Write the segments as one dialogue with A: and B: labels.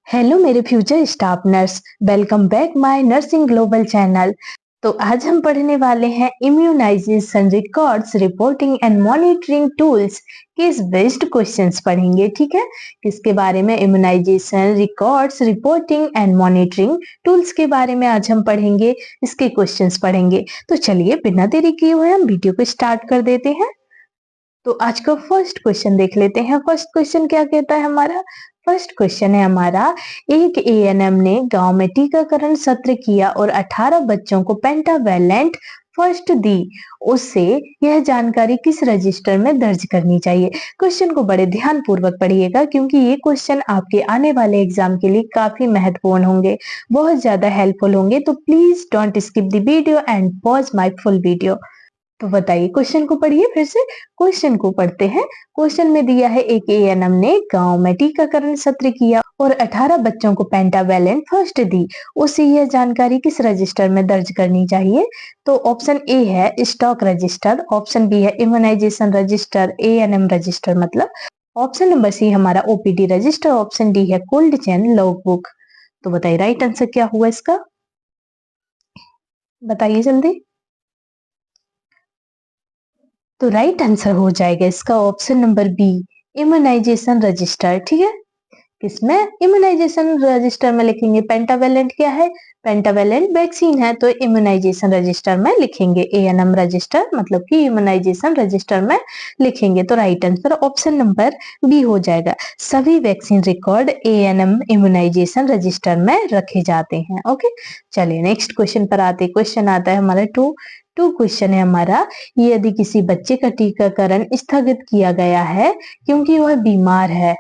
A: Hello मेरे future staff nurse, welcome back my nursing global channel. तो आज हम पढ़ने वाले हैं immunization records reporting and monitoring tools के बेस्ड क्वेश्चंस पढ़ेंगे। ठीक है, किसके बारे में? Immunization records reporting and monitoring tools के बारे में आज हम पढ़ेंगे, इसके क्वेश्चंस पढ़ेंगे। तो चलिए बिना देरी किए हुए हम वीडियो को स्टार्ट कर देते हैं। तो आज का फर्स्ट क्वेश्चन देख लेते हैं। फर्स्ट क्वेश्चन क्या कहता है हमारा? फर्स्ट क्वेश्चन है हमारा, एक एएनएम ने गांव में टीकाकरण सत्र किया और 18 बच्चों को पेंटावेलेंट फर्स्ट दी। उससे यह जानकारी किस रजिस्टर में दर्ज करनी चाहिए? क्वेश्चन को बड़े ध्यान पूर्वक पढ़िएगा क्योंकि ये क्वेश्चन आपके आने वाले एग्जाम के लिए काफी महत्वपूर्ण होंगे, बहुत ज्यादा हेल्पफुल होंगे। तो please don't skip the video and pause my full video. तो बताइए, क्वेश्चन को पढ़िए फिर से। क्वेश्चन को पढ़ते हैं। क्वेश्चन में दिया है, एक एएनएम ने गांव में टीकाकरण सत्र किया और 18 बच्चों को पेंटावेलेंट फर्स्ट दी। उसे यह जानकारी किस रजिस्टर में दर्ज करनी चाहिए? तो ऑप्शन ए है स्टॉक रजिस्टर, ऑप्शन बी है इम्यूनाइजेशन रजिस्टर, एएनएम रजिस्टर मतलब, ऑप्शन नंबर सी हमारा ओपीडी रजिस्टर, ऑप्शन डी है कोल्ड चेन लॉग बुक। तो बताइए राइट आंसर क्या हुआ इसका? बताइए जल्दी। तो राइट आंसर हो जाएगा इसका option number B, immunization register. ठीक है, किसमें? इम्यूनाइजेशन रजिस्टर में लिखेंगे। पेंटावेलेंट क्या है? पेंटावेलेंट वैक्सीन है, तो इम्यूनाइजेशन रजिस्टर में लिखेंगे। एएनएम रजिस्टर मतलब कि इम्यूनाइजेशन रजिस्टर में लिखेंगे। तो right answer option number B हो जाएगा। सभी vaccine record ANM immunization register में रखे जाते हैं। ओके, चलिए नेक्स्ट क्वेश्चन पर आते। क्वेश्चन आता है हमारा टू क्वेश्चन है हमारा, यदि किसी बच्चे का टीकाकरण स्थगित किया गया है क्योंकि वह बीमार है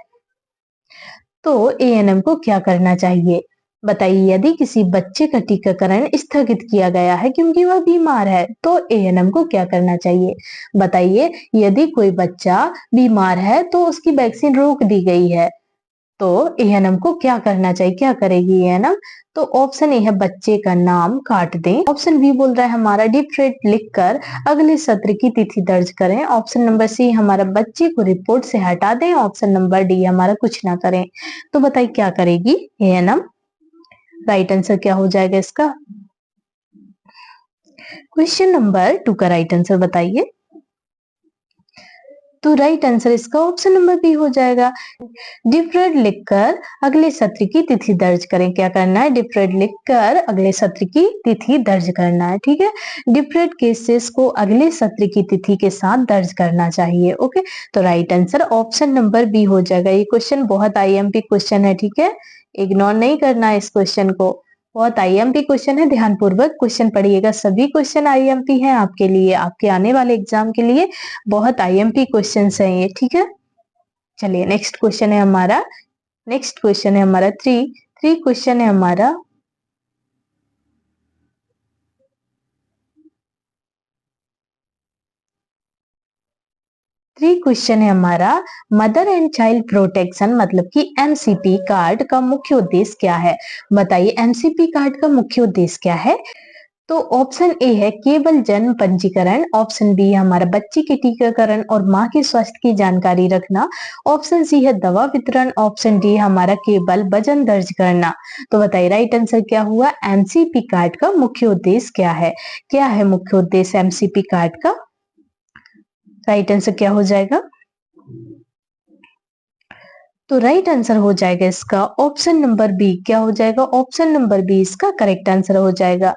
A: तो एएनएम को क्या करना चाहिए? बताइए, यदि किसी बच्चे का टीकाकरण स्थगित किया गया है क्योंकि वह बीमार है तो एएनएम को क्या करना चाहिए? बताइए, यदि कोई बच्चा बीमार है तो उसकी वैक्सीन रोक दी गई है तो एएनएम को क्या करना चाहिए? क्या करेगी एएनएम? तो ऑप्शन ए है बच्चे का नाम काट दें, ऑप्शन बी बोल रहा है हमारा डिफरेंट लिखकर अगले सत्र की तिथि दर्ज करें, ऑप्शन नंबर सी हमारा बच्चे को रिपोर्ट से हटा दें, ऑप्शन नंबर डी हमारा कुछ ना करें। तो बताइए क्या करेगी एएनएम? राइट आंसर क्या हो जाएगा इसका? क्वेश्चन नंबर 2 का राइट आंसर बताइए। तो राइट आंसर इसका ऑप्शन नंबर बी हो जाएगा। डिफरेड लिखकर अगले सत्र की तिथि दर्ज करें। क्या करना है? डिफरेड लिखकर अगले सत्र की तिथि दर्ज करना है। ठीक है, डिफरेड केसेस को अगले सत्र की तिथि के साथ दर्ज करना चाहिए। ओके, तो right answer option number B हो जाएगा। ये क्वेश्चन बहुत आईएमपी क्वेश्चन है, ठीक है, इग्नोर नहीं करना है इस क्वेश्चन को। बहुत आईएमपी क्वेश्चन है, ध्यानपूर्वक क्वेश्चन पढ़िएगा। सभी क्वेश्चन आईएमपी हैं आपके लिए, आपके आने वाले एग्जाम के लिए बहुत आईएमपी क्वेश्चंस हैं ये। ठीक है, चलिए नेक्स्ट क्वेश्चन है हमारा। नेक्स्ट क्वेश्चन है हमारा थ्री क्वेश्चन है हमारा, क्वेश्चन है हमारा, मदर एंड चाइल्ड प्रोटेक्शन मतलब कि एमसीपी कार्ड का मुख्य उद्देश्य क्या है? बताइए एमसीपी कार्ड का मुख्य उद्देश्य क्या है? तो ऑप्शन ए है केवल जन्म पंजीकरण, ऑप्शन बी है हमारा बच्चे के टीकाकरण और माँ के स्वास्थ्य की जानकारी रखना, ऑप्शन सी है दवा वितरण, ऑप्शन डी हमारा केवल वजन दर्ज करना। तो बताइए राइट आंसर क्या हुआ? एमसीपी कार्ड का मुख्य उद्देश्य क्या है? क्या है मुख्य उद्देश्य एमसीपी कार्ड का? राइट आंसर क्या हो जाएगा? तो राइट आंसर हो जाएगा इसका ऑप्शन नंबर बी। क्या हो जाएगा? ऑप्शन नंबर बी इसका करेक्ट आंसर हो जाएगा।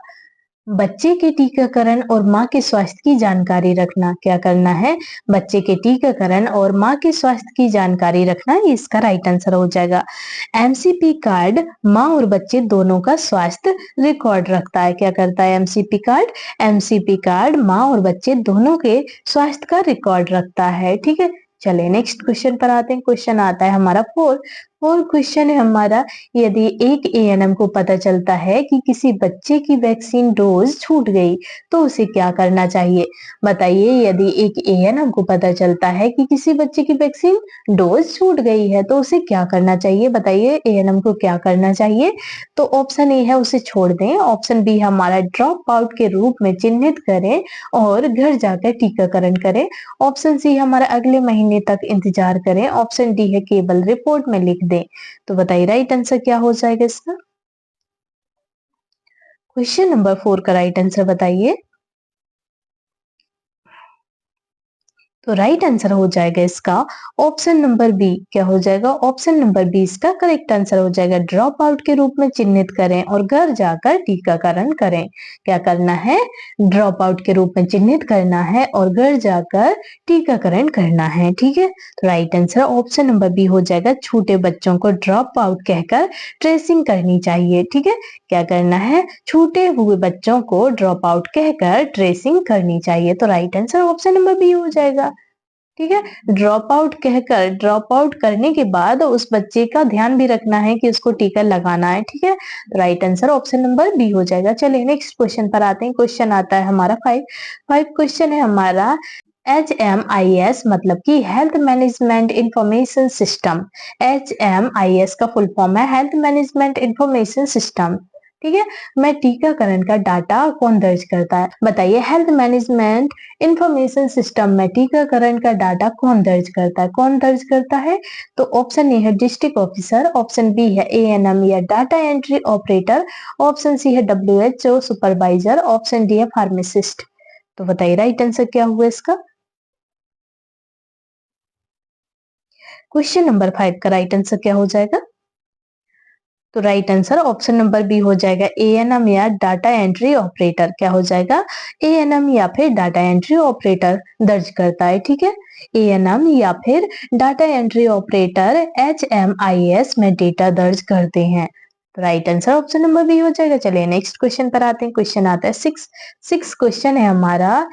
A: बच्चे के टीकाकरण और माँ के स्वास्थ्य की जानकारी रखना। क्या करना है? बच्चे के टीकाकरण और माँ के स्वास्थ्य की जानकारी रखना, ये इसका राइट आंसर हो जाएगा। एमसीपी कार्ड माँ और बच्चे दोनों का स्वास्थ्य रिकॉर्ड रखता है। क्या करता है एमसीपी कार्ड? एमसीपी कार्ड माँ और बच्चे दोनों के स्वास्थ्य का रिकॉर्ड रखता है। ठीक है, चलिए नेक्स्ट क्वेश्चन पर आते हैं। क्वेश्चन आता है हमारा फोर क्वेश्चन है हमारा, यदि एक एएनएम को पता चलता है कि किसी बच्चे की वैक्सीन डोज छूट गई तो उसे क्या करना चाहिए? बताइए, यदि एक एएनएम को पता चलता है कि किसी बच्चे की वैक्सीन डोज छूट गई है तो उसे क्या करना चाहिए? बताइए एएनएम को क्या करना चाहिए? तो ऑप्शन ए है उसे छोड़ दें, ऑप्शन बी हमारा ड्रॉप आउट के रूप में चिन्हित करें और घर जाकर टीकाकरण करें, ऑप्शन सी हमारा अगले महीने तक इंतजार करें, ऑप्शन डी है केवल रिपोर्ट में लिख दें। तो बताइए राइट आंसर क्या हो जाएगा इसका। क्वेश्चन नंबर 4 का राइट आंसर बताइए। तो राइट आंसर हो जाएगा इसका ऑप्शन नंबर बी। क्या हो जाएगा? ऑप्शन नंबर बी इसका करेक्ट आंसर हो जाएगा। ड्रॉप आउट के रूप में चिन्हित करें और घर जाकर टीकाकरण करें। क्या करना है? ड्रॉप आउट के रूप में चिन्हित करना है और घर जाकर टीकाकरण करना है। ठीक है, तो right answer option number B हो जाएगा। छोटे बच्चों को ड्रॉप आउट कहकर ट्रेसिंग करनी चाहिए। ठीक है, क्या करना है? छूटे हुए बच्चों को ड्रॉप आउट कहकर ट्रेसिंग करनी चाहिए। तो right answer option number B हो जाएगा। ठीक है, ड्रॉप आउट कहकर ड्रॉप आउट करने के बाद उस बच्चे का ध्यान भी रखना है कि उसको टीका लगाना है। ठीक है, तो right answer option number B हो जाएगा। चलिए नेक्स्ट क्वेश्चन पर आते हैं। क्वेश्चन आता है हमारा 5 क्वेश्चन है हमारा। HMIS मतलब कि health management information system. HMIS का फुल फॉर्म है हेल्थ मैनेजमेंट इंफॉर्मेशन सिस्टम। ठीक है, मैं टीकाकरण का डाटा कौन दर्ज करता है? बताइए हेल्थ मैनेजमेंट इंफॉर्मेशन सिस्टम में टीकाकरण का डाटा कौन दर्ज करता है? कौन दर्ज करता है? तो ऑप्शन ए है डिस्ट्रिक्ट ऑफिसर, ऑप्शन बी है ANM या data entry operator, option C है WHO सुपरवाइजर, ऑप्शन डी है फार्मासिस्ट। तो बताइए राइट आंसर क्या हुआ इसका। क्वेश्चन नंबर 5 का राइट आंसर क्या हो जाएगा? तो right answer option number B हो जाएगा ANM या डाटा एंट्री ऑपरेटर। क्या हो जाएगा? ANM या फिर डाटा एंट्री ऑपरेटर दर्ज करता है। ठीक है, ANM या फिर डाटा एंट्री ऑपरेटर HMIS में डेटा दर्ज करते हैं। तो right answer option number B हो जाएगा। चलिए नेक्स्ट क्वेश्चन पर आते हैं। क्वेश्चन आता है 6 क्वेश्चन है हमारा।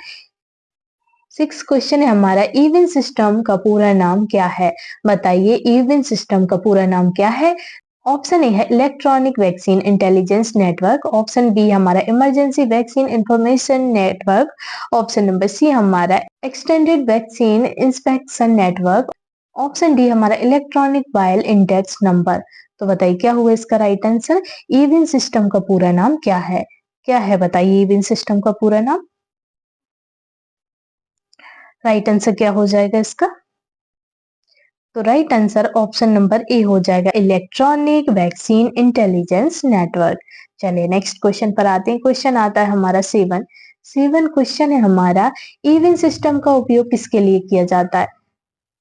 A: 6 क्वेश्चन है हमारा। इवन सिस्टम का पूरा नाम क्या है? बताइए इवन सिस्टम का पूरा नाम क्या है? ऑप्शन ए है electronic vaccine intelligence network, option B हमारा emergency vaccine information network, option number C हमारा extended vaccine inspection network, option D हमारा इलेक्ट्रॉनिक वायल इंडेक्स नंबर। तो बताइए क्या हुआ इसका राइट आंसर। इवन सिस्टम का पूरा नाम क्या है? क्या है बताइए इवन सिस्टम का पूरा नाम। राइट आंसर क्या हो जाएगा इसका। तो राइट आंसर ऑप्शन नंबर ए हो जाएगा इलेक्ट्रॉनिक वैक्सीन इंटेलिजेंस नेटवर्क। चलिए नेक्स्ट क्वेश्चन पर आते हैं। क्वेश्चन आता है हमारा 7 क्वेश्चन है हमारा। इवन सिस्टम का उपयोग किसके लिए किया जाता है?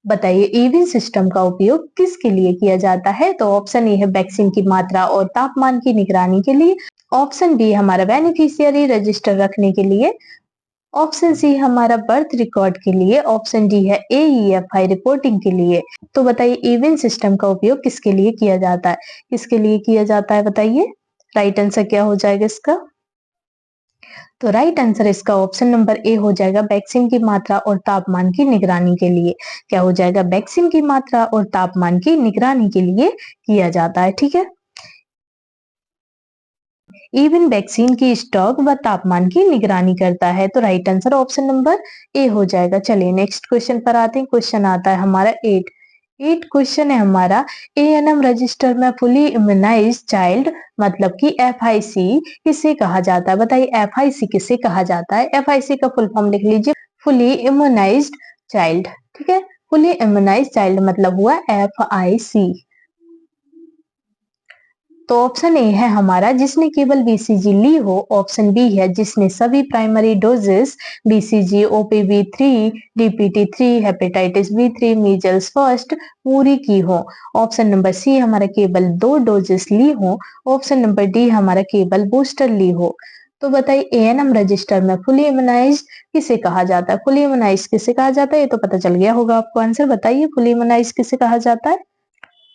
A: बताइए इवन सिस्टम का उपयोग किसके लिए किया जाता है? तो ऑप्शन ए है वैक्सीन की मात्रा और तापमान की निगरानी के लिए, ऑप्शन बी हमारा बेनिफिशियरी रजिस्टर रखने के लिए, ऑप्शन सी हमारा बर्थ रिकॉर्ड के लिए, ऑप्शन डी है AEFI रिपोर्टिंग के लिए। तो बताइए इवेंट सिस्टम का उपयोग किसके लिए किया जाता है? किसके लिए किया जाता है बताइए। राइट आंसर क्या हो जाएगा इसका। तो राइट आंसर इसका ऑप्शन नंबर ए हो जाएगा वैक्सीन की मात्रा और तापमान की निगरानी के लिए। क्या हो जाएगा? वैक्सीन की मात्रा और तापमान की निगरानी के लिए किया जाता है। ठीक है, इवन वैक्सीन की स्टॉक व तापमान की निगरानी करता है। तो राइट आंसर ऑप्शन नंबर ए हो जाएगा। चलिए नेक्स्ट क्वेश्चन पर आते हैं। क्वेश्चन आता है हमारा 8 क्वेश्चन है हमारा। ANM रजिस्टर में फुली इम्यूनाइज चाइल्ड मतलब कि FIC किसे कहा जाता है? बताइए FIC किसे कहा जाता है? FIC का फुल फॉर्म लिख लीजिए, फुली इम्यूनाइज्ड चाइल्ड। ठीक है, फुली इम्यूनाइज्ड चाइल्ड मतलब हुआ FIC। तो ऑप्शन ए है हमारा जिसने केवल BCG ली हो, ऑप्शन बी है जिसने सभी primary doses BCG, OPV3, DPT3, hepatitis B3, measles first पूरी की हो, ऑप्शन नंबर सी हमारा केवल 2 डोजेस ली हो, ऑप्शन नंबर डी हमारा केवल बूस्टर ली हो। तो बताइए ANM रजिस्टर में फुली इम्यूनाइज किसे कहा जाता है? फुली इम्यूनाइज किसे कहा जाता है? ये तो पता चल गया होगा आपको आंसर। बताइए फुली इम्यूनाइज किसे कहा जाता है।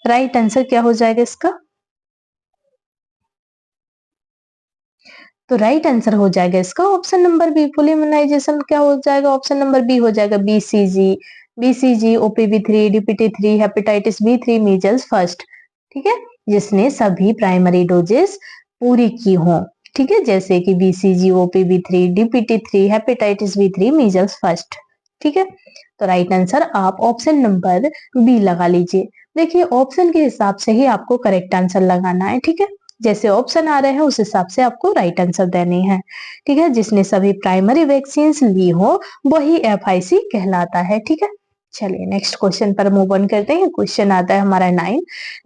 A: राइट आंसर क्या हो जाएगा इसका। तो राइट आंसर हो जाएगा इसका option number B full immunization. क्या हो जाएगा? ऑप्शन नंबर बी हो जाएगा BCG, OPV3, DPT3, hepatitis B3, measles first. ठीक है, जिसने सभी प्राइमरी डोजेस पूरी की हो। ठीक है, जैसे कि BCG, OPV3, DPT3, hepatitis B3, measles first. ठीक है, तो राइट आंसर आप ऑप्शन नंबर बी लगा लीजिए। देखिए ऑप्शन के हिसाब से ही आपको करेक्ट आंसर लगाना है। ठीक है, जैसे ऑप्शन आ रहे हैं उस हिसाब से आपको राइट आंसर देने हैं। ठीक है, जिसने सभी प्राइमरी वैक्सीन ली हो वही FIC कहलाता है। ठीक है, चलिए नेक्स्ट क्वेश्चन पर मूव ऑन करते हैं। क्वेश्चन आता है हमारा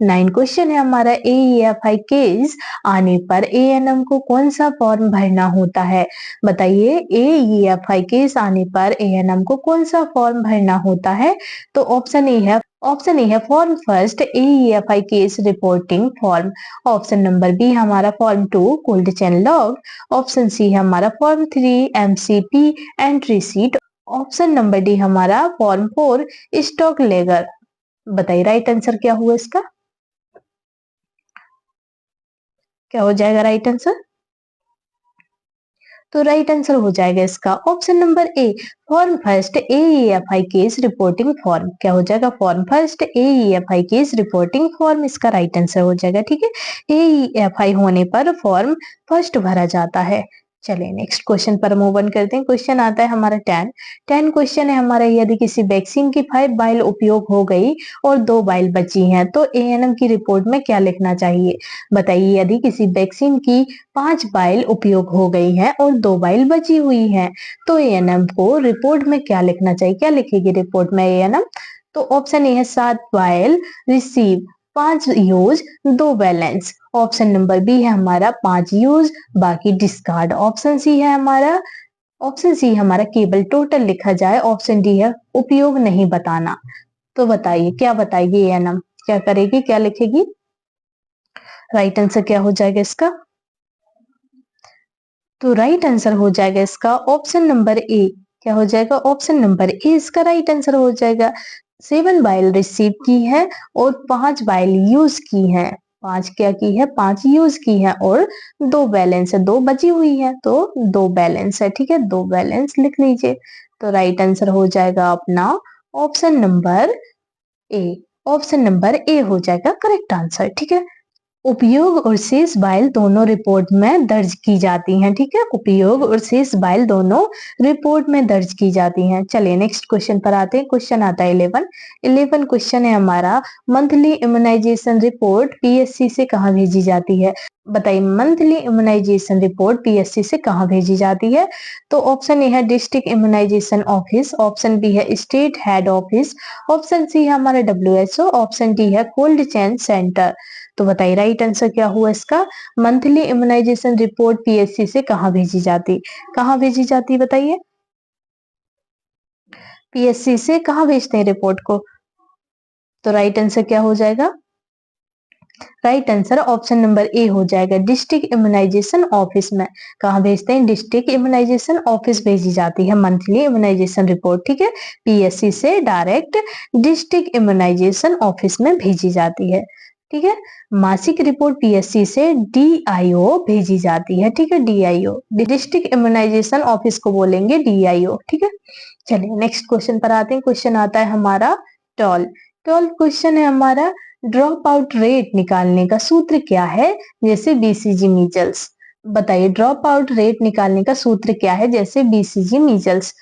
A: 9 क्वेश्चन है हमारा AEFI केस आने पर ANM को कौन सा फॉर्म भरना होता है? बताइए AEFI केस आने पर ANM को कौन सा फॉर्म भरना होता है? तो ऑप्शन ए है form first AEFI case reporting form, option number B हमारा form 2 cold chain log, option C है हमारा form 3 MCP entry sheet, option number D हमारा फॉर्म 4 स्टॉक लेगर। बताइए राइट आंसर क्या हुआ इसका? क्या हो जाएगा राइट आंसर? तो राइट आंसर हो जाएगा इसका option number A form first AEFI case reporting form. क्या हो जाएगा? Form first AEFI case reporting form इसका राइट आंसर हो जाएगा। ठीक है, AEFI होने पर फॉर्म फर्स्ट भरा जाता है। चलिए नेक्स्ट क्वेश्चन पर मूव ऑन करते हैं। क्वेश्चन आता है हमारा 10 क्वेश्चन है हमारा, यदि किसी वैक्सीन की 5 वाइल उपयोग हो गई और 2 वाइल बची हैं तो ANM की रिपोर्ट में क्या लिखना चाहिए? बताइए यदि किसी वैक्सीन की 5 वाइल उपयोग हो गई हैं और 2 वाइल बची हुई हैं तो ANM को रिपोर्ट में क्या लिखना चाहिए? क्या लिखेगी रिपोर्ट में ANM? तो ऑप्शन ए है 7 vial receive, 5 use, 2 balance, option number B है हमारा 5 यूज बाकी डिस्कार्ड, ऑप्शन सी हमारा केवल टोटल लिखा जाए, ऑप्शन डी है उपयोग नहीं बताना। तो बताइए क्या बताएगी ANM? क्या करेगी? क्या लिखेगी? राइट आंसर क्या हो जाएगा इसका? तो राइट आंसर हो जाएगा इसका ऑप्शन नंबर ए। क्या हो जाएगा? ऑप्शन नंबर ए इसका राइट आंसर हो जाएगा। 7 बाइल रिसीव की है और 5 बाइल यूज की है। 5 क्या की है? 5 यूज की है और 2 बैलेंस है, 2 बची हुई है तो 2 बैलेंस है। ठीक है, 2 बैलेंस लिख लीजिए। तो राइट आंसर हो जाएगा अपना ऑप्शन नंबर ए। ऑप्शन नंबर ए हो जाएगा करेक्ट आंसर। ठीक है, उपयोग और शेष बाइल दोनों रिपोर्ट में दर्ज की जाती हैं। ठीक है, उपयोग और शेष बाइल दोनों रिपोर्ट में दर्ज की जाती हैं। चलिए नेक्स्ट क्वेश्चन पर आते हैं। क्वेश्चन आता है 11 क्वेश्चन है हमारा, मंथली इम्यूनाइजेशन रिपोर्ट PSC से कहाँ भेजी जाती है? बताइए मंथली इम्यूनाइजेशन रिपोर्ट PSC से कहाँ भेजी जाती है? तो ऑप्शन ए है district immunisation office, option B है state head office, option C है हमारा WHO, ऑप्शन डी है कोल्ड चेन सेंटर। तो बताइए राइट आंसर क्या हुआ इसका? मंथली इम्यूनाइजेशन रिपोर्ट PSC से कहाँ भेजी जाती? कहाँ भेजी जाती बताइए? PSC से कहाँ भेजते हैं रिपोर्ट को? तो राइट आंसर क्या हो जाएगा? राइट आंसर ऑप्शन नंबर ए हो जाएगा डिस्ट्रिक्ट इम्यूनाइजेशन ऑफिस में। कहाँ भेजते हैं? डिस्ट्रिक्ट इम्यूनाइजेशन ऑफिस भेजी जाती है मंथली इम्यूनाइजेशन रिपोर्ट। ठीक है, PSC से डायरेक्ट डिस्ट्रिक्ट इम्यूनाइजेशन ऑफिस में भेजी जाती है। ठीक है, मासिक रिपोर्ट PSC से DIO भेजी जाती है। ठीक है, DIO डिस्ट्रिक्ट इम्यूनाइजेशन ऑफिस को बोलेंगे DIO। ठीक है, चलिए नेक्स्ट क्वेश्चन पर आते हैं। क्वेश्चन आता है हमारा 12 क्वेश्चन है हमारा, ड्रॉप आउट रेट निकालने का सूत्र क्या है जैसे BCG मीजल्स? बताइए ड्रॉप आउट रेट निकालने का सूत्र क्या है जैसे BCG मीजल्स?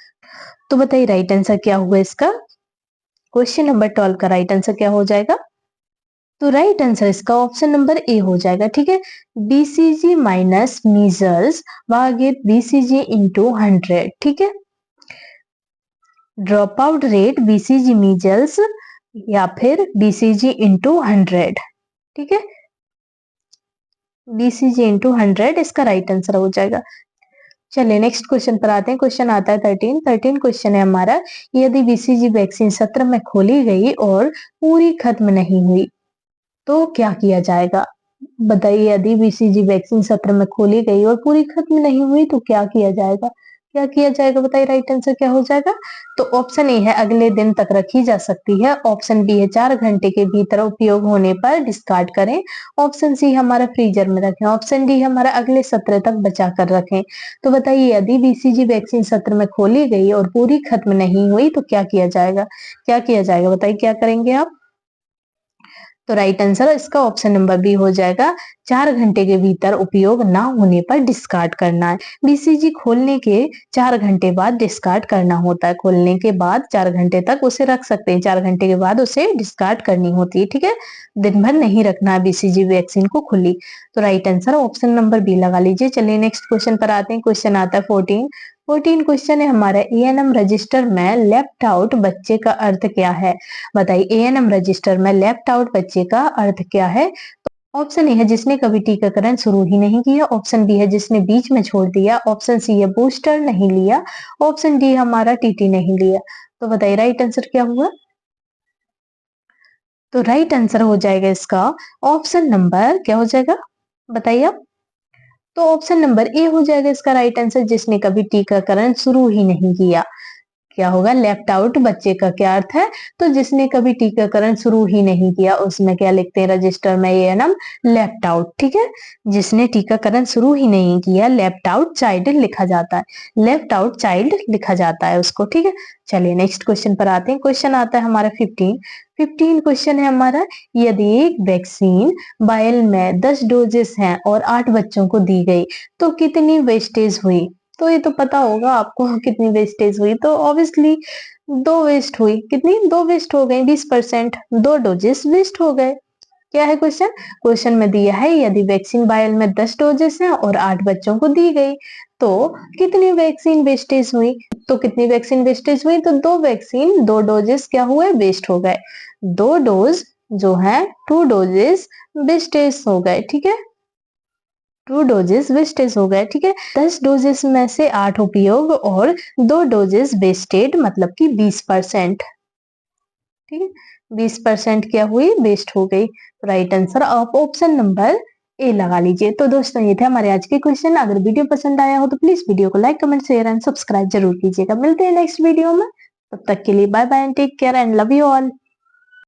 A: तो बताइए राइट आंसर क्या हुआ इसका? क्वेश्चन नंबर 12 का राइट आंसर क्या हो जाएगा? तो राइट आंसर इसका ऑप्शन नंबर ए हो जाएगा। ठीक है, BCG माइनस मीजल्स भागित BCG इंटू 100। ठीक है, drop out rate BCG measles या फिर BCG इंटू 100। ठीक है, BCG इंटू 100 इसका राइट आंसर हो जाएगा। चलिए नेक्स्ट क्वेश्चन पर आते हैं। क्वेश्चन आता है 13 क्वेश्चन है हमारा, यदि BCG वैक्सीन सत्र में खोली गई और पूरी खत्म नहीं हुई तो क्या किया जाएगा? बताइए यदि BCG वैक्सीन सत्र में खोली गई और पूरी खत्म नहीं हुई तो क्या किया जाएगा? क्या किया जाएगा? बताइए राइट आंसर क्या हो जाएगा? तो ऑप्शन ए है अगले दिन तक रखी जा सकती है, ऑप्शन बी है 4 घंटे के भीतर उपयोग होने पर डिस्कार्ड करें, ऑप्शन सी हमारा फ्रीजर में रखें, ऑप्शन डी हमारा अगले सत्र तक बचा कर रखें। तो बताइए यदि BCG वैक्सीन सत्र में खोली गई और पूरी खत्म नहीं हुई तो क्या किया जाएगा? क्या किया जाएगा? बताइए क्या करेंगे आप? तो राइट आंसर इसका ऑप्शन नंबर बी हो जाएगा, 4 घंटे के भीतर उपयोग ना होने पर डिस्कार्ड करना है। BCG खोलने के 4 घंटे बाद डिस्कार्ड करना होता है। खोलने के बाद 4 घंटे तक उसे रख सकते हैं, 4 घंटे के बाद उसे डिस्कार्ड करनी होती है। ठीक है, दिन भर नहीं रखना है BCG वैक्सीन को खुली। तो right answer option number B लगा लीजिए। चलिए नेक्स्ट क्वेश्चन पर आते हैं। क्वेश्चन आता है 14 14 क्वेश्चन है हमारा एएनएम रजिस्टर में लेफ्ट आउट बच्चे का अर्थ क्या है। बताइए एएनएम रजिस्टर में लेफ्ट आउट बच्चे का अर्थ क्या है। ऑप्शन ए है जिसने कभी टीकाकरण शुरू ही नहीं किया, ऑप्शन बी है जिसने बीच में छोड़ दिया, ऑप्शन सी है बूस्टर नहीं लिया, ऑप्शन डी हमारा टीटी नहीं लिया। तो बताइए राइट आंसर क्या हुआ। तो राइट आंसर हो जाएगा इसका ऑप्शन नंबर क्या हो जाएगा बताइए आप। तो ऑप्शन नंबर ए हो जाएगा इसका राइट आंसर, जिसने कभी टीकाकरण शुरू ही नहीं किया। क्या होगा लेफ्ट आउट बच्चे का क्या अर्थ है। तो जिसने कभी टीकाकरण शुरू ही नहीं किया उसमें क्या लिखते हैं रजिस्टर में एएनएम लेफ्ट आउट। ठीक है, जिसने टीकाकरण शुरू ही नहीं किया लेफ्ट आउट चाइल्ड लिखा जाता है, लेफ्ट आउट चाइल्ड लिखा जाता है उसको। ठीक है, चलिए नेक्स्ट क्वेश्चन पर आते हैं। क्वेश्चन आता है हमारा 15 क्वेश्चन है हमारा, यदि एक वैक्सीन बायल में 10 डोजेस हैं और 8 बच्चों को दी गई तो कितनी वेस्टेज हुई। तो ये तो पता होगा आपको कितनी वेस्टेज हुई। तो ऑब्वियसली 2 वेस्ट हुई, कितनी 2 वेस्ट हो गई 20%, 2 डोजेस वेस्ट हो गए। क्या है क्वेश्चन, क्वेश्चन में दिया है यदि वैक्सीन बायल में 10 डोजेस हैं और 8 बच्चों को दी गई तो कितनी वैक्सीन वेस्टेज हुई। तो कितनी वैक्सीन वेस्टेज हुई, तो 2 वैक्सीन 2 डोजेस क्या हुए वेस्ट हो गए, 2 डोज जो है 2 डोजेस वेस्टेज हो गए। ठीक है, 2 डोजेस वेस्टेज हो गए। ठीक है, 10 डोजेस में से 8 उपयोग और 2 डोजेस वेस्टेड मतलब कि 20%। ठीक है, 20% क्या हुई वेस्ट हो गई। राइट आंसर आप ऑप्शन नंबर ए लगा लीजिए। तो दोस्तों ये थे हमारे आज के क्वेश्चन। अगर वीडियो पसंद आया हो तो प्लीज वीडियो को like comment share and subscribe जरूर कीजिएगा। मिलते हैं नेक्स्ट वीडियो में, तब तक के लिए bye bye and take care and love you all.